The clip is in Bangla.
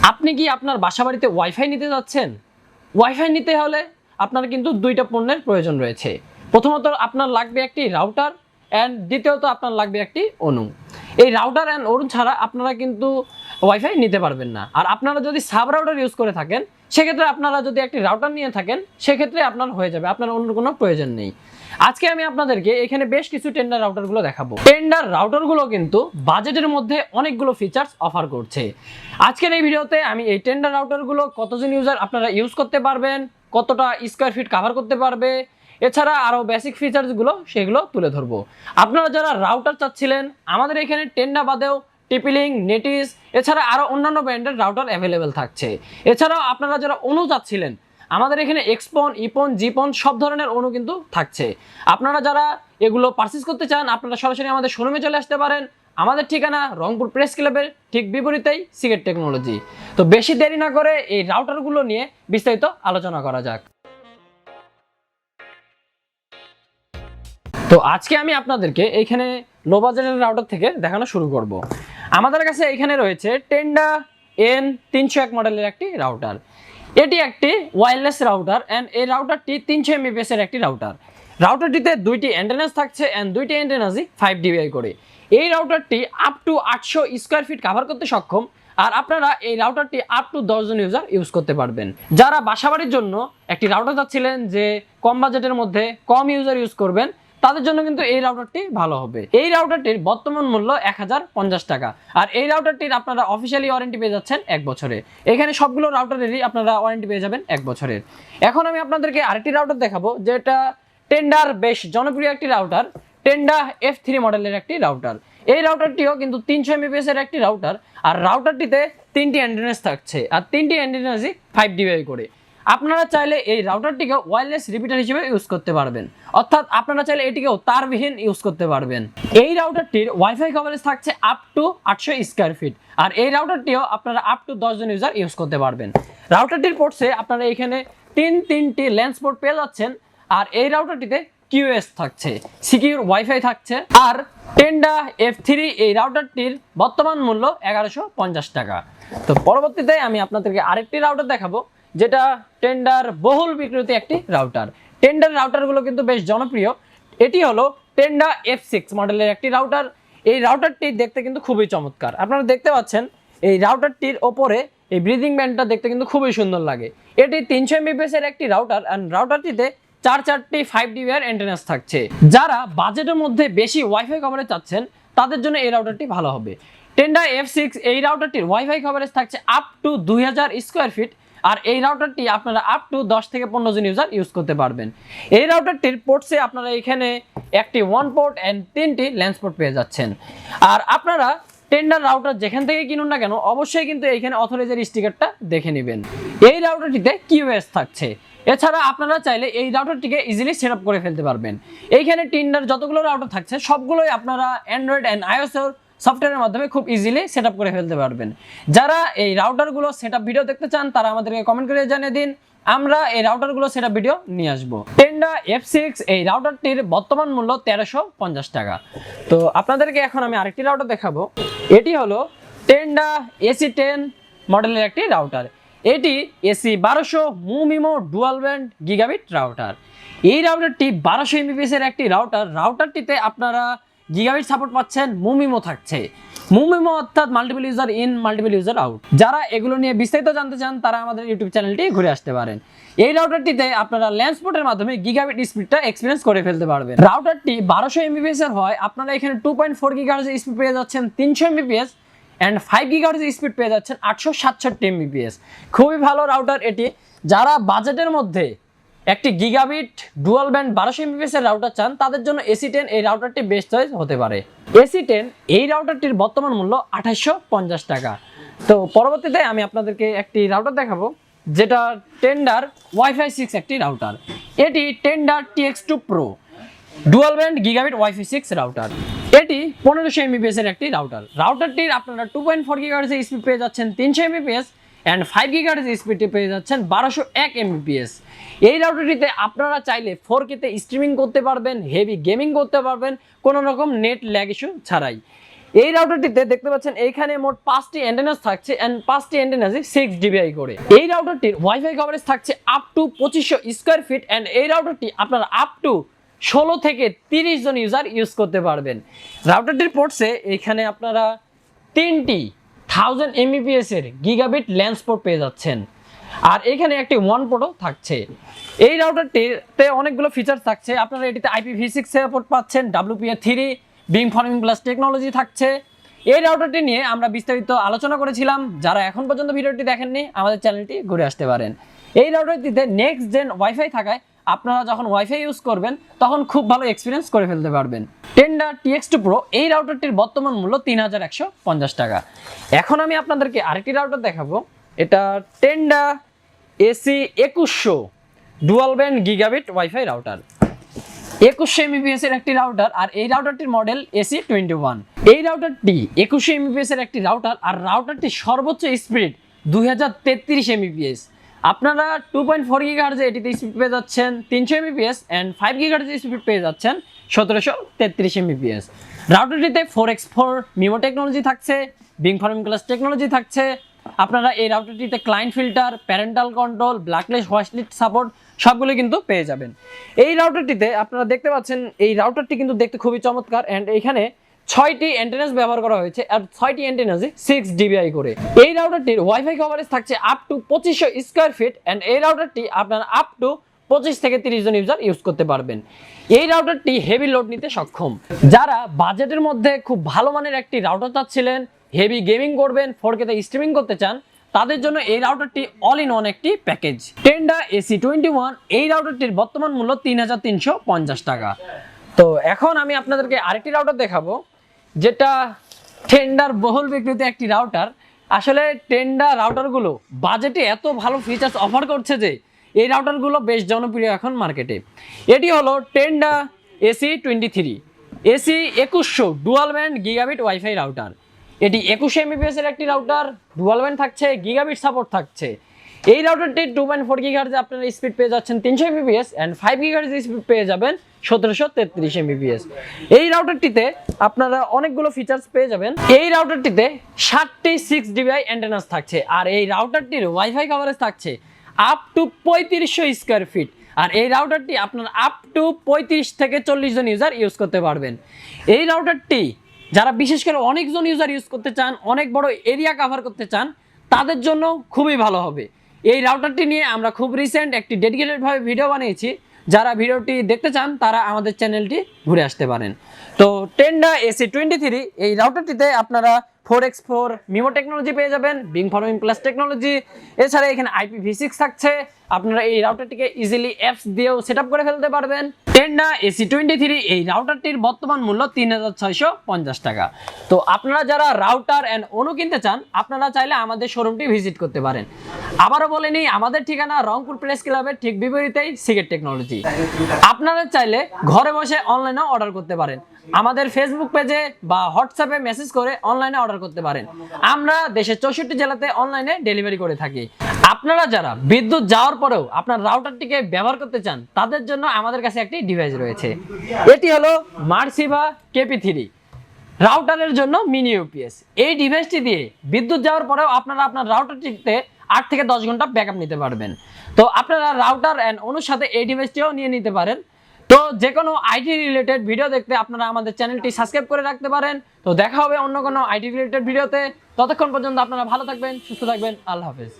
আপনি কি আপনার বাসাবাড়িতে ওয়াইফাই নিতে যাচ্ছেন? ওয়াইফাই নিতে হলে আপনার কিন্তু দুইটা পণ্যের প্রয়োজন রয়েছে। প্রথমত আপনার লাগবে একটি রাউটার অ্যান্ড দ্বিতীয়ত আপনার লাগবে একটি অনু। এই রাউটার অ্যান্ড অনু ছাড়া আপনারা কিন্তু ওয়াইফাই নিতে পারবেন না। আর আপনারা যদি সাব রাউটার ইউজ করে থাকেন সেক্ষেত্রে আপনারা যদি একটি রাউটার নিয়ে থাকেন সেক্ষেত্রে আপনার হয়ে যাবে, আপনার অন্য কোনো প্রয়োজন নেই। আজকে আমি আপনাদেরকে এখানে বেশ কিছু টেন্ডার রাউটারগুলো দেখাবো। টেন্ডার রাউটারগুলো কিন্তু বাজেটের মধ্যে অনেকগুলো ফিচার্স অফার করছে। আজকের এই ভিডিওতে আমি এই টেন্ডার রাউটারগুলো কতজন ইউজার আপনারা ইউজ করতে পারবেন, কতটা স্কোয়ার ফিট কভার করতে পারবে, এছাড়া আরও বেসিক ফিচার্সগুলো সেগুলো তুলে ধরবো। আপনারা যারা রাউটার চাচ্ছিলেন আমাদের এখানে টেন্ডা বাদেও টিপিলিং, নেটিস এছাড়া আরও অন্যান্য ব্র্যান্ডের রাউটার অ্যাভেলেবেল থাকছে। এছাড়াও আপনারা যারা অনু চাচ্ছিলেন আমাদের এখানে এক্সপন, ইপন, জিপন সব ধরনের অনু কিন্তু থাকছে। আপনারা যারা এগুলো পারচেস করতে চান আপনারা সরাসরি আমাদের শোরুমে চলে আসতে পারেন। আমাদের ঠিকানা রংপুর প্রেস ক্লাবের ঠিক বিপরীতেই সিগেট টেকনোলজি। তো বেশি দেরি না করে এই রাউটারগুলো নিয়ে বিস্তারিত আলোচনা করা যাক। তো আজকে আমি আপনাদেরকে এইখানে লো বাজেটের রাউটার থেকে দেখানো শুরু করব। আমাদের কাছে এখানে রয়েছে টেন্ডা N301 মডেলের একটি রাউটার। এটি একটি ওয়্যারলেস রাউটার অ্যান্ড এই রাউটারটি 300 mbps এর একটি রাউটার। রাউটারটিতে দুইটি অ্যান্টেনাস থাকছে অ্যান্ড দুইটি অ্যান্টেনাসই 5 dBi করে। এই রাউটারটি up to 800 square feet cover করতে সক্ষম। আর আপনারা এই রাউটারটি আপ টু 10 জন ইউজার ইউজ করতে পারবেন। যারা বাসাবাড়ির জন্য একটি রাউটার চাচ্ছিলেন যে কম বাজেটের মধ্যে কম ইউজার ইউজ করবেন তাদের জন্য কিন্তু এই রাউটারটি ভালো হবে। এই রাউটারটির বর্তমান মূল্য 1050 টাকা। আর এই রাউটারটির আপনারা অফিসিয়ালি ওয়ারেন্টি পেয়ে যাচ্ছেন 1 বছরের। এখানে সবগুলো রাউটারেরই আপনারা ওয়ারেন্টি পেয়ে যাবেন 1 বছরের। এখন আমি আপনাদেরকে আরেকটি রাউটার দেখাবো যেটা টেন্ডার বেশ জনপ্রিয় একটি রাউটার, টেন্ডা F3 মডেলের একটি রাউটার। এই রাউটারটিও কিন্তু 300 mbps এর একটি রাউটার। আর রাউটারটিতে 3টি অ্যান্টেনাস থাকছে আর 3টি অ্যান্টেনাসই 5 dBi করে। আপনারা চাইলে এই রাউটারটিকে ওয়্যারলেস রিপিটার হিসেবে ইউজ করতে পারবেন, অর্থাৎ আপনারা চাইলে এটিকেও তারবিহীন ইউজ করতে পারবেন। এই রাউটারটির ওয়াইফাই কভারেজ থাকছে আপ টু 800 স্কোয়ার ফিট। আর এই রাউটারটিও আপনারা আপ টু 10 জন ইউজার ইউজ করতে পারবেন। রাউটারটির পোর্টসে আপনারা এখানে তিনটি লেন্স পোর্ট পেয়ে যাচ্ছেন। আর এই রাউটারটিতে QoS থাকছে, সিকিউর ওয়াইফাই থাকছে। আর টেন্ডা F3 এই রাউটারটির বর্তমান মূল্য 1150 টাকা। তো পরবর্তীতে আমি আপনাদেরকে আরেকটি রাউটার দেখাবো যেটা টেন্ডার বহুল বিক্রিত একটি রাউটার। টেন্ডার রাউটারগুলো কিন্তু বেশ জনপ্রিয়। এটি হলো টেন্ডা F6 মডেলের একটি রাউটার। এই রাউটারটি দেখতে কিন্তু খুবই চমৎকার। আপনারা দেখতে পাচ্ছেন এই রাউটারটির ওপরে এই ব্রিদিং ব্যান্ডটা দেখতে কিন্তু খুবই সুন্দর লাগে। এটি 300 mbps এর একটি রাউটার অ্যান্ড রাউটারটিতে চারটি 5 dBi অ্যান্টেনাস থাকছে। যারা বাজেটের মধ্যে বেশি ওয়াইফাই কভারেজ চাচ্ছেন তাদের জন্য এই রাউটারটি ভালো হবে। টেন্ডা F6 এই রাউটারটির ওয়াইফাই কভারেজ থাকছে আপ টু 2000 স্কোয়ার ফিট। আর এই রাউটারটি আপনারা আপ টু 10 থেকে 15 জন ইউজার ইউজ করতে পারবেন। এই রাউটারটির পোর্টসে আপনারা এখানে একটি 1 পোর্ট অ্যান্ড 3টি লেন্স পোর্ট পেয়ে যাচ্ছেন। আর আপনারা টেন্ডার রাউটার যেখান থেকে কিনুন না কেন অবশ্যই কিন্তু এইখানে অথরাইজের স্টিকারটা দেখে নেবেন। এই রাউটারটিতে QoS থাকছে। এছাড়া আপনারা চাইলে এই রাউটারটিকে ইজিলি সেট আপ করে ফেলতে পারবেন। এইখানে টেন্ডার যতগুলো রাউটার থাকছে সবগুলোই আপনারা অ্যান্ড্রয়েড অ্যান্ড iOS সফটওয়্যারের মাধ্যমে খুব ইজিলি সেট আপ করে ফেলতে পারবেন। যারা এই রাউটারগুলো সেট আপ ভিডিও দেখতে চান তারা আমাদেরকে কমেন্ট করে জানিয়ে দিন, আমরা এই রাউটারগুলো সেট আপ ভিডিও নিয়ে আসবো। টেন্ডা F6 এই রাউটারটির বর্তমান মূল্য 1350 টাকা। তো আপনাদেরকে এখন আমি আরেকটি রাউটার দেখাবো। এটি হলো টেন্ডা AC10 মডেলের একটি রাউটার। এটি AC1200 মুমিমো dual band gigabit router. এই রাউটারটি 1200 mbps এর একটি রাউটার। রাউটারটিতে আপনারা গিগাবিট সাপোর্ট পাচ্ছেন, মুমিমো থাকছে। মুমিমো অর্থাৎ multiple user in multiple user out. যারা এগুলো নিয়ে বিস্তারিত জানতে চান তারা আমাদের ইউটিউব চ্যানেলটি ঘুরে আসতে পারেন। এই রাউটারটিতে আপনারা লেন্স পোর্টের মাধ্যমে গিগাবিট স্পিডটা এক্সপিরিয়েন্স করে ফেলতে পারবেন। রাউটারটি 1200 mbps এর হয়। আপনারা এখানে 2.4 GHz স্পিড পেয়ে যাচ্ছেন 300 mbps অ্যান্ড 5 GHz স্পিড পেয়ে যাচ্ছেন 867 mbps। খুবই ভালো রাউটার এটি। যারা বাজেটের মধ্যে একটি গিগাবিট ডুয়াল ব্যান্ড 1200 mbps এর রাউটার চান তাদের জন্য AC10 এই রাউটারটি বেস্ট চয়েস হতে পারে। AC10 এই রাউটারটির বর্তমান মূল্য 2850 টাকা। তো পরবর্তীতে আমি আপনাদেরকে একটি রাউটার দেখাবো যেটা টেন্ডার Wi-Fi 6 একটি রাউটার। এটি tender TX2 Pro dual band gigabit Wi-Fi 6 router. এটি 1500 mbps এর একটি রাউটার। রাউটারটির আপনারা 2.4 GHz স্পিড পেয়ে যাচ্ছেন 300 mbps অ্যান্ড 5 GHz স্পিডে পেয়ে যাচ্ছেন 1201 mbps। এই রাউটারটিতে আপনারা চাইলে 4K তে স্ট্রিমিং করতে পারবেন, হেভি গেমিং করতে পারবেন কোনো রকম নেট ল্যাগ ইস্যু ছাড়াই। এই রাউটারটিতে দেখতে পাচ্ছেন এইখানে মোট 5টি অ্যান্টেনাস থাকছে এন্ড 5টি অ্যান্টেনাসই 6 ডিবিআই করে। এই রাউটারটির ওয়াইফাই কভারেজ থাকছে up to 2500 square feet and এই রাউটারটি আপনারা আপ টু 16 থেকে 30 জন ইউজার ইউজ করতে পারবেন। রাউটারটির পোর্টসে এখানে আপনারা 3টি 1000 Mbps এর গিগাবিট ল্যান্স পোর্ট পেয়ে যাচ্ছেন, আর এখানে একটি ওয়ান পোর্টও থাকছে। এই রাউটারটিতে অনেকগুলো ফিচার থাকছে, আপনারা এটিতে IPv6 সাপোর্ট পাচ্ছেন, WPA3 being forming plus technology থাকছে। এই রাউটারটি নিয়ে আমরা বিস্তারিত আলোচনা করেছিলাম, যারা এখন পর্যন্ত ভিডিওটি দেখেননি আমাদের চ্যানেলটি ঘুরে আসতে পারেন। এই রাউটারটিতে নেক্সট জেন ওয়াইফাই থাকায় আপনারা যখন ওয়াইফাই ইউজ করবেন তখন খুব ভালো এক্সপিরিয়েন্স করে ফেলতে পারবেন। টেন্ডা TX2 Pro এই রাউটারটির বর্তমান মূল্য 3150 টাকা। এখন আমি আপনাদেরকে আরেকটি রাউটার দেখাবো, এটা Tenda AC2100 dual band gigabit wifi router. 2100 Mbps এর একটি রাউটার, আর এই রাউটারটির মডেল AC21। এই রাউটারটি 2100 Mbps এর একটি রাউটার, আর রাউটারটি সর্বোচ্চ স্পিড 2033 Mbps। আপনারা 2.4 GHz এটিতে স্পিড পেয়ে যাচ্ছেন 300 Mbps এন্ড 5 GHz স্পিড পেয়ে যাচ্ছেন 1733 Mbps। রাউটারটিতে 4x4 মিমো টেকনোলজি থাকছে, বিং ফর্মিং প্লাস টেকনোলজি থাকছে। আপনারা এই রাউটারটিতে client filter, parental control, blacklist whitelist support সবগুলো কিন্তু পেয়ে যাবেন। এই রাউটারটিতে আপনারা দেখতে পাচ্ছেন এই রাউটারটি কিন্তু দেখতে খুবই চমৎকার এন্ড এখানে 6টি অ্যান্টেনাস ব্যবহার করা হয়েছে, আর 6টি অ্যান্টেনাসই 6 ডিবিআই করে। এই রাউটারটির ওয়াইফাই কভারেজ থাকছে up to 2500 square feet and এই রাউটারটি আপনারা আপ টু 25 থেকে 30 জন ইউজার ইউজ করতে পারবেন। এই রাউটারটি হেভি লোড নিতে সক্ষম। যারা বাজেটের মধ্যে খুব ভালো মানের একটি রাউটার চাচ্ছিলেন, হেভি গেমিং করবেন, 4K তে স্ট্রিমিং করতে চান, তাদের জন্য এই রাউটারটি অল ইন ওয়ান একটি প্যাকেজ। টেন্ডা AC21 এই রাউটারটির বর্তমান মূল্য 3350 টাকা। তো এখন আমি আপনাদেরকে আরেকটি রাউটার দেখাবো, যেটা টেন্ডার বহুল বিক্রিত একটি রাউটার। আসলে টেন্ডা রাউটারগুলো বাজেটে এত ভালো ফিচার্স অফার করছে যে এই রাউটারগুলো বেশ জনপ্রিয় এখন মার্কেটে। এটি হলো Tenda AC2100 dual band gigabit wifi router. এটি 2100 Mbps এর একটি রাউটার, ডুয়াল ব্যান্ড থাকছে, গিগাবিট সাপোর্ট থাকছে। এই রাউটারটি 2.4 GHz আপনারা স্পিড পেয়ে যাচ্ছেন 300 Mbps এন্ড 5 GHz স্পিড পেয়ে যাবেন 1733 Mbps। এই রাউটারটিতে আপনারা অনেকগুলো ফিচার্স পেয়ে যাবেন। এই রাউটারটিতে 60টি 6 ডিবিআই অ্যান্টেনাস থাকছে, আর এই রাউটারটির ওয়াইফাই কভারেজ থাকছে আপ টু 3500 স্কয়ার ফিট, আর এই রাউটারটি আপনারা আপ টু 35 থেকে 40 জন ইউজার ইউজ করতে পারবেন। এই রাউটারটি যারা বিশেষ করে অনেকজন ইউজার ইউজ করতে চান, অনেক বড় এরিয়া কভার করতে চান, তাদের জন্য খুবই ভালো হবে। এই রাউটারটি নিয়ে আমরা খুব রিসেন্ট একটি ডেডিকেটেডভাবে ভিডিও বানিয়েছি, যারা ভিডিওটি দেখতে চান তারা আমাদের চ্যানেলটি ঘুরে আসতে পারেন। তো টেন্ডা AC23 এই রাউটারটিতে আপনারা 4x4 মিমো টেকনোলজি পেয়ে যাবেন, বিং ফর্মিং প্লাস টেকনোলজি, এছাড়া এখানে IPv6 থাকছে। আপনারা এই রাউটারটিকে ইজিলি অ্যাপস দিয়েও সেট করে ফেলতে পারবেন। টেন্ডা AC23 এই রাউটারটির বর্তমান মূল্য 3650 টাকা। তো আপনারা যারা রাউটার অ্যান্ড অনু কিনতে চান, আপনারা চাইলে আমাদের শোরুমটি ভিজিট করতে পারেন। আবারও বলে নিই, আমাদের ঠিকানা রংপুর প্রেস ক্লাবের ঠিক বিপরীতেই সিগেট টেকনোলজি। আপনারা চাইলে ঘরে বসে অনলাইনেও অর্ডার করতে পারেন, আমাদের ফেসবুক পেজে বা হোয়াটসঅ্যাপে মেসেজ করে অনলাইনে অর্ডার করতে পারেন। আমরা দেশের 64 জেলাতে অনলাইনে ডেলিভারি করে থাকি। আপনারা যারা বিদ্যুৎ যাওয়ার পরেও আপনার রাউটারটিকে ব্যবহার করতে চান, তাদের জন্য আমাদের কাছে একটি ডিভাইস রয়েছে। এটি হলো মার্সিভা KP3 রাউটারের জন্য মিনি ইউপিএস। এই ডিভাইসটি দিয়ে বিদ্যুৎ যাওয়ার পরেও আপনারা আপনার রাউটারটিতে 8 থেকে 10 ঘন্টা ব্যাকআপ নিতে পারবেন। তো আপনারা রাউটার অ্যান্ড অনুর সাথে এই ডিভাইসটিও নিয়ে নিতে পারেন। তো যে কোনো আইটি রিলেটেড ভিডিও দেখতে আপনারা আমাদের চ্যানেলটি সাবস্ক্রাইব করে রাখতে পারেন। তো দেখা হবে অন্য কোনো আইটি রিলেটেড ভিডিওতে। ততক্ষণ পর্যন্ত আপনারা ভালো থাকবেন, সুস্থ থাকবেন। আল্লাহ হাফেজ।